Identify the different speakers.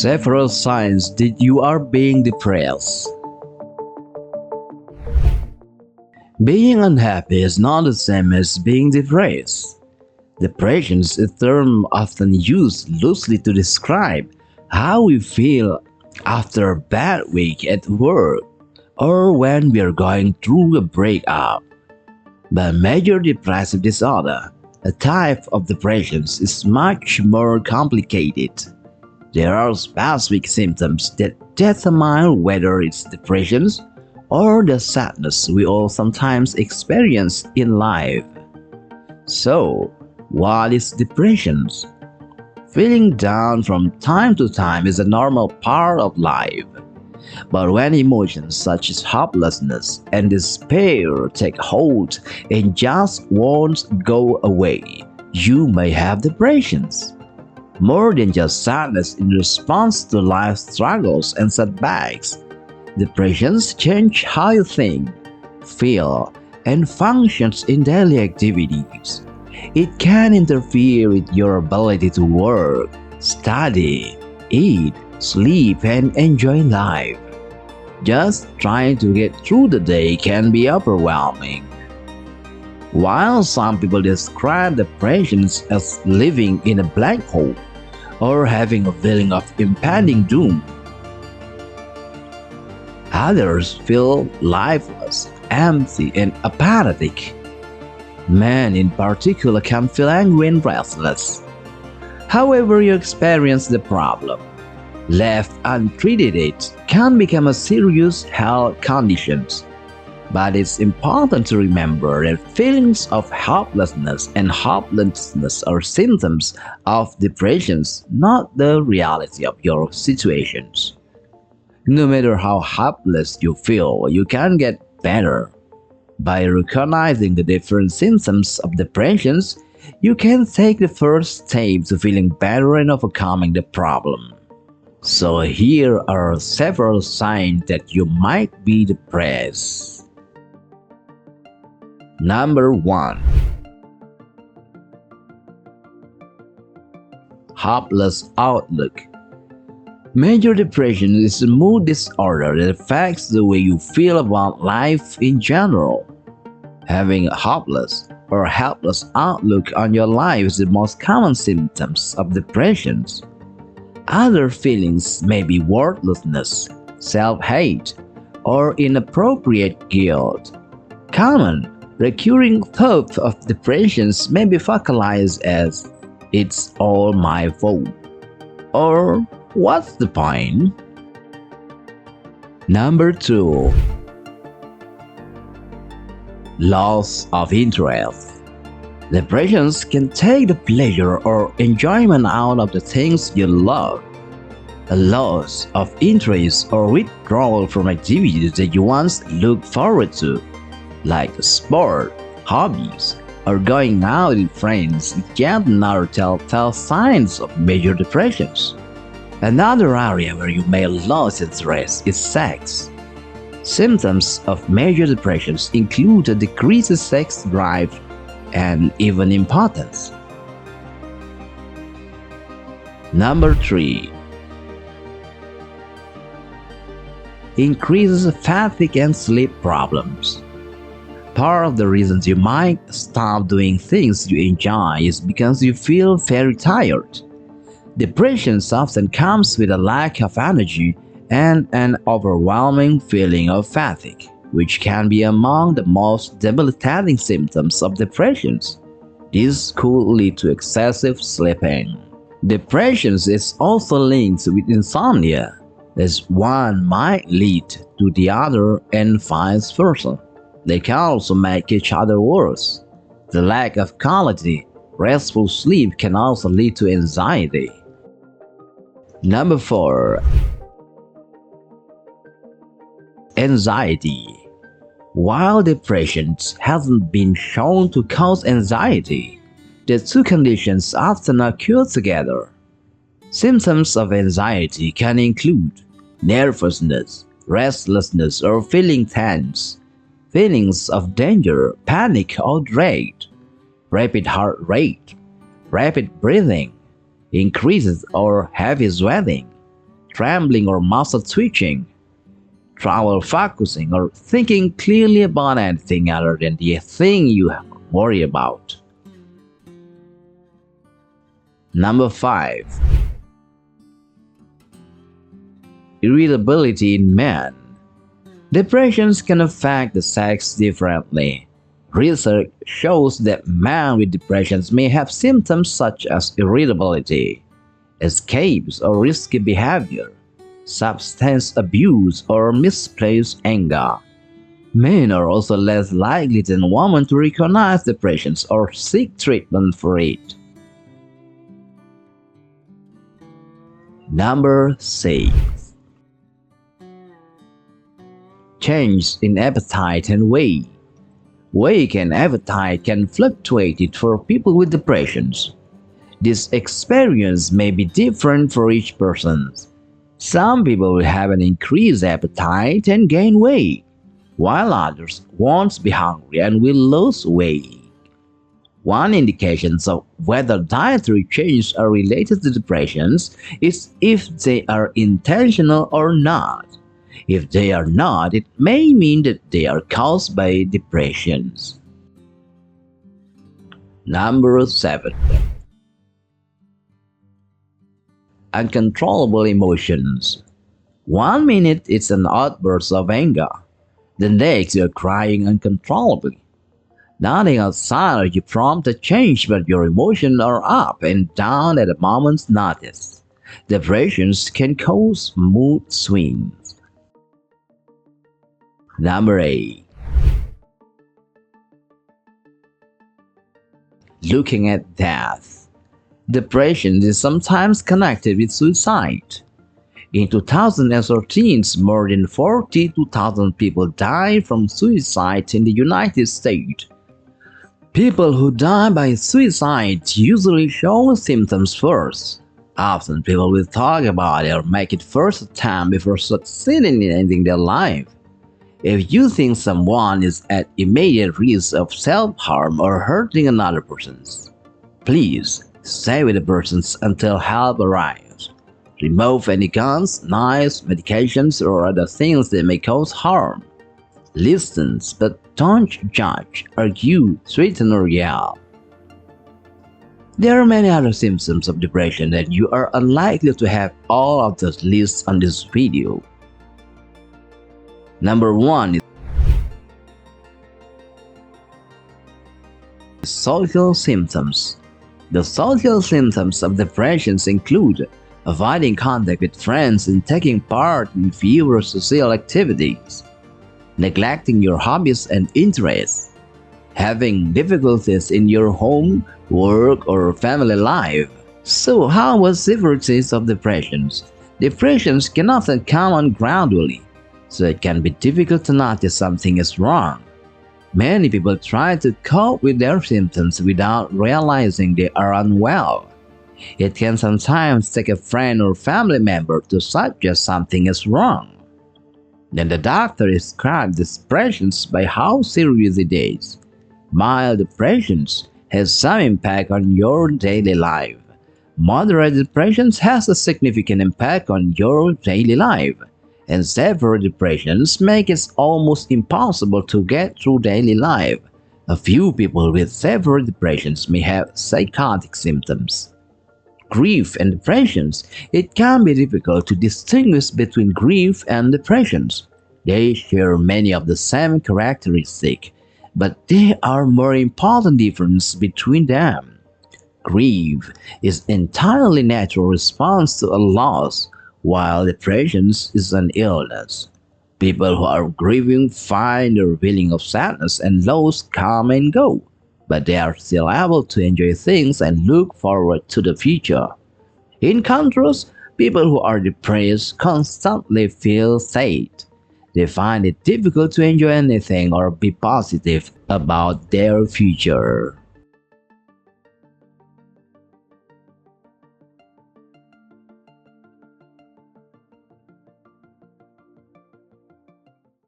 Speaker 1: Several signs that you are being depressed. Being unhappy is not the same as being depressed. Depression is a term often used loosely to describe how we feel after a bad week at work or when we are going through a breakup. But major depressive disorder, a type of depression, is much more complicated. There are specific symptoms that determine whether it's depression or the sadness we all sometimes experience in life. So, what is depression? Feeling down from time to time is a normal part of life. But when emotions such as hopelessness and despair take hold and just won't go away, you may have depressions. More than just sadness in response to life struggles and setbacks, depressions change how you think, feel, and functions in daily activities. It can interfere with your ability to work, study, eat, sleep, and enjoy life. Just trying to get through the day can be overwhelming. While some people describe depression as living in a black hole or having a feeling of impending doom, others feel lifeless, empty, and apathetic. Men in particular can feel angry and restless. However you experience the problem, left untreated it can become a serious health condition. But it's important to remember that feelings of helplessness and hopelessness are symptoms of depression, not the reality of your situations. No matter how helpless you feel, you can get better. By recognizing the different symptoms of depression, you can take the first step to feeling better and overcoming the problem. So here are several signs that you might be depressed. Number 1. Hopeless outlook. Major depression is a mood disorder that affects the way you feel about life in general. Having a hopeless or helpless outlook on your life is the most common symptoms of depression. Other feelings may be worthlessness, self-hate, or inappropriate guilt. Common recurring thoughts of depressions may be focalized as "it's all my fault" or "what's the point?" Number 2. Loss of interest. Depressions can take the pleasure or enjoyment out of the things you love. A loss of interest or withdrawal from activities that you once looked forward to, like sport, hobbies, or going out with friends, is yet another telltale signs of major depressions. Another area where you may lose interest is sex. Symptoms of major depressions include a decreased sex drive and even impotence. Number 3. Increases fatigue and sleep problems. Part of the reasons you might stop doing things you enjoy is because you feel very tired. Depression often comes with a lack of energy and an overwhelming feeling of fatigue, which can be among the most debilitating symptoms of depression. This could lead to excessive sleeping. Depression is also linked with insomnia, as one might lead to the other and vice versa. They can also make each other worse. The lack of quality, restful sleep can also lead to anxiety. Number 4. Anxiety. While depression hasn't been shown to cause anxiety, the two conditions often occur together. Symptoms of anxiety can include nervousness, restlessness or feeling tense, feelings of danger, panic or dread, rapid heart rate, rapid breathing, increases or heavy sweating, trembling or muscle twitching, trouble focusing, or thinking clearly about anything other than the thing you worry about. Number 5. Irritability in men. Depressions can affect the sex differently. Research shows that men with depressions may have symptoms such as irritability, escapes or risky behavior, substance abuse, or misplaced anger. Men are also less likely than women to recognize depressions or seek treatment for it. Number 6. Change in appetite and weight. Weight and appetite can fluctuate for people with depressions. This experience may be different for each person. Some people will have an increased appetite and gain weight, while others won't be hungry and will lose weight. One indication of whether dietary changes are related to depressions is if they are intentional or not. If they are not, it may mean that they are caused by depressions. Number 7. Uncontrollable emotions. 1 minute it's an outburst of anger. The next you're crying uncontrollably. Nothing outside of you prompts a change, but your emotions are up and down at a moment's notice. Depressions can cause mood swings. Number 8. Looking at death. Depression is sometimes connected with suicide. In 2013, more than 42,000 people died from suicide in the United States. People who die by suicide usually show symptoms first. Often people will talk about it or make it first attempt before succeeding in ending their life. If you think someone is at immediate risk of self-harm or hurting another person, please stay with the person until help arrives. Remove any guns, knives, medications, or other things that may cause harm. Listen, but don't judge, argue, threaten, or yell. There are many other symptoms of depression that you are unlikely to have all of those listed on this video. Number 1 is social symptoms. The social symptoms of depression include avoiding contact with friends and taking part in fewer social activities, neglecting your hobbies and interests, having difficulties in your home, work, or family life. So how about severities of depressions? Depressions can often come on gradually, so it can be difficult to notice something is wrong. Many people try to cope with their symptoms without realizing they are unwell. It can sometimes take a friend or family member to suggest something is wrong. Then the doctor describes depressions by how serious it is. Mild depressions has some impact on your daily life. Moderate depressions has a significant impact on your daily life. And severe depressions make it almost impossible to get through daily life. A few people with severe depressions may have psychotic symptoms. Grief and depressions. It can be difficult to distinguish between grief and depressions. They share many of the same characteristics, but there are more important differences between them. Grief is an entirely natural response to a loss, while depression is an illness. People who are grieving find their feeling of sadness and loss come and go, but they are still able to enjoy things and look forward to the future. In contrast, people who are depressed constantly feel sad. They find it difficult to enjoy anything or be positive about their future.